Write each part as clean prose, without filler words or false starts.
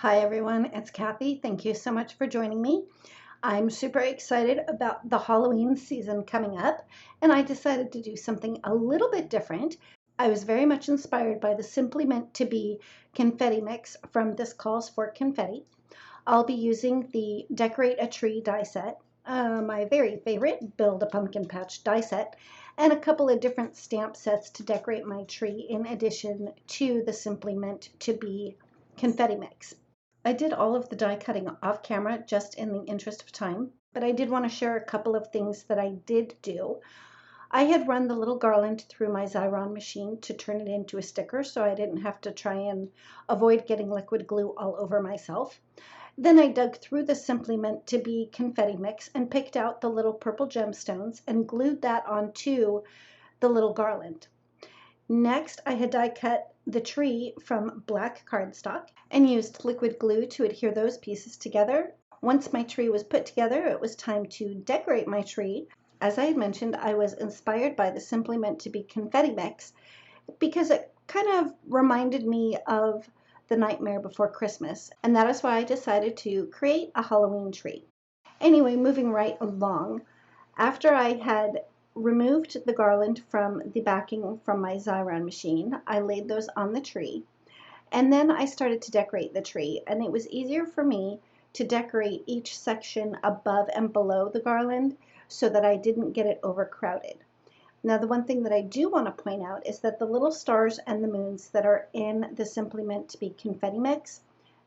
Hi everyone, it's Kathy. Thank you so much for joining me. I'm super excited about the Halloween season coming up, and I decided to do something a little bit different. I was very much inspired by the Simply Meant to Be confetti mix from This Calls for Confetti. I'll be using the Decorate a Tree die set, my very favorite Build a Pumpkin Patch die set, and a couple of different stamp sets to decorate my tree in addition to the Simply Meant to Be confetti mix. I did all of the die cutting off camera just in the interest of time, but I did want to share a couple of things that I did do. I had run the little garland through my Xyron machine to turn it into a sticker so I didn't have to try and avoid getting liquid glue all over myself. Then I dug through the Simply Meant to Be confetti mix and picked out the little purple gemstones and glued that onto the little garland. Next, I had die cut the tree from black cardstock and used liquid glue to adhere those pieces together. Once my tree was put together, it was time to decorate my tree. As I had mentioned, I was inspired by the Simply Meant to Be confetti mix because it kind of reminded me of The Nightmare Before Christmas, and that is why I decided to create a Halloween tree. Anyway, moving right along, after I had removed the garland from the backing from my Xyron machine, I laid those on the tree, and then I started to decorate the tree, and it was easier for me to decorate each section above and below the garland so that I didn't get it overcrowded. Now, the one thing that I do want to point out is that the little stars and the moons that are in the Simply Meant to Be confetti mix,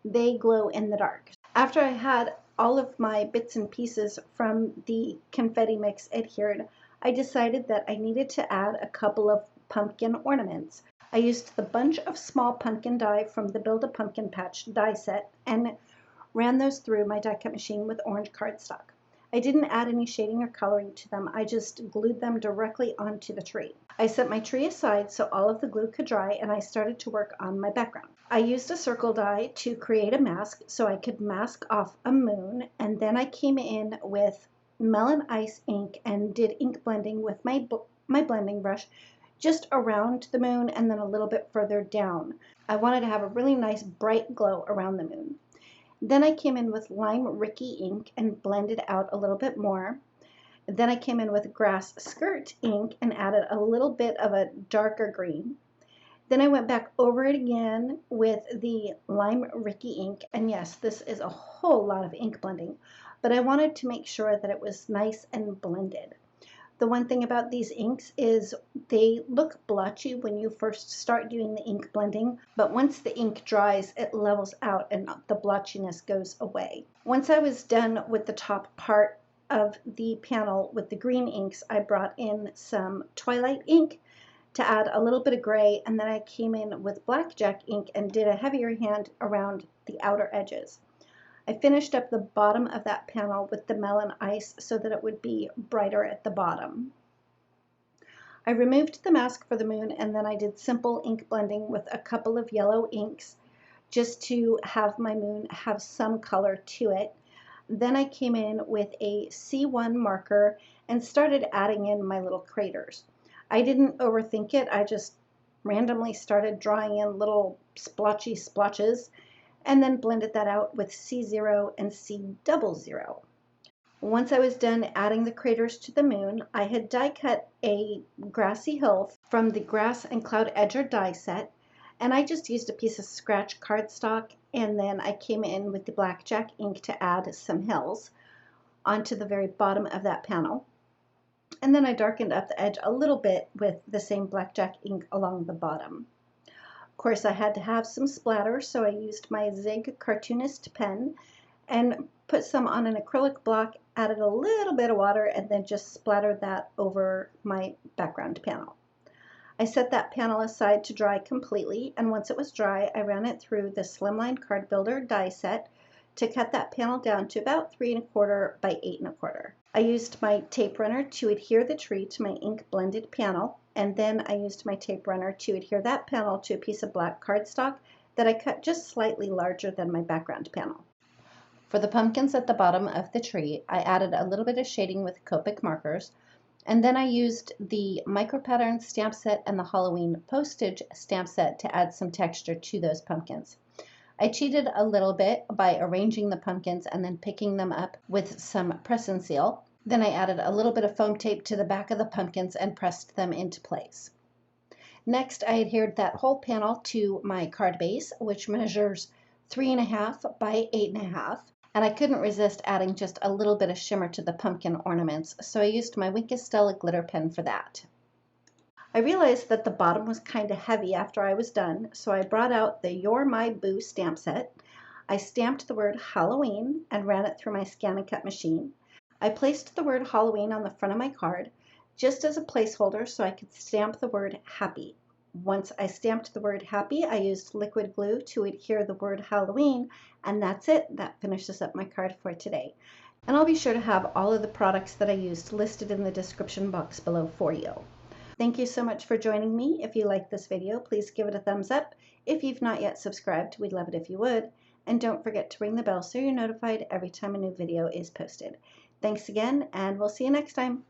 they glow in the dark. After I had all of my bits and pieces from the confetti mix adhered, I decided that I needed to add a couple of pumpkin ornaments. I used the bunch of small pumpkin die from the Build a Pumpkin Patch die set and ran those through my die cut machine with orange cardstock. I didn't add any shading or coloring to them, I just glued them directly onto the tree. I set my tree aside so all of the glue could dry and I started to work on my background. I used a circle die to create a mask so I could mask off a moon, and then I came in with melon ice ink and did ink blending with my blending brush just around the moon and then a little bit further down. I wanted to have a really nice bright glow around the moon. Then I came in with lime Ricky ink and blended out a little bit more. Then I came in with grass skirt ink and added a little bit of a darker green. Then I went back over it again with the lime Ricky ink, and yes, this is a whole lot of ink blending, but I wanted to make sure that it was nice and blended. The one thing about these inks is they look blotchy when you first start doing the ink blending, but once the ink dries, it levels out and the blotchiness goes away. Once I was done with the top part of the panel with the green inks, I brought in some Twilight ink to add a little bit of gray, and then I came in with blackjack ink and did a heavier hand around the outer edges. I finished up the bottom of that panel with the melon ice so that it would be brighter at the bottom. I removed the mask for the moon, and then I did simple ink blending with a couple of yellow inks just to have my moon have some color to it. Then I came in with a C1 marker and started adding in my little craters. I didn't overthink it, I just randomly started drawing in little splotchy splotches and then blended that out with C0 and C00. Once I was done adding the craters to the moon, I had die cut a grassy hill from the Grass and Cloud Edger die set, and I just used a piece of scratch cardstock, and then I came in with the blackjack ink to add some hills onto the very bottom of that panel. And then I darkened up the edge a little bit with the same blackjack ink along the bottom. Of course, I had to have some splatter, so I used my Zig Cartoonist pen and put some on an acrylic block, added a little bit of water, and then just splattered that over my background panel. I set that panel aside to dry completely, and once it was dry, I ran it through the Slimline Card Builder die set to cut that panel down to about 3 1/4 by 8 1/4. I used my tape runner to adhere the tree to my ink blended panel, and then I used my tape runner to adhere that panel to a piece of black cardstock that I cut just slightly larger than my background panel. For the pumpkins at the bottom of the tree, I added a little bit of shading with Copic markers, and then I used the micro pattern stamp set and the Halloween postage stamp set to add some texture to those pumpkins. I cheated a little bit by arranging the pumpkins and then picking them up with some press and seal. Then I added a little bit of foam tape to the back of the pumpkins and pressed them into place. Next, I adhered that whole panel to my card base, which measures 3.5 by 8.5. And I couldn't resist adding just a little bit of shimmer to the pumpkin ornaments, so I used my Wink of Stella glitter pen for that. I realized that the bottom was kind of heavy after I was done, so I brought out the You're My Boo stamp set. I stamped the word Halloween and ran it through my scan and cut machine. I placed the word Halloween on the front of my card, just as a placeholder so I could stamp the word Happy. Once I stamped the word Happy, I used liquid glue to adhere the word Halloween, and that's it. That finishes up my card for today. And I'll be sure to have all of the products that I used listed in the description box below for you. Thank you so much for joining me. If you like this video, please give it a thumbs up. If you've not yet subscribed, we'd love it if you would. And don't forget to ring the bell so you're notified every time a new video is posted. Thanks again, and we'll see you next time.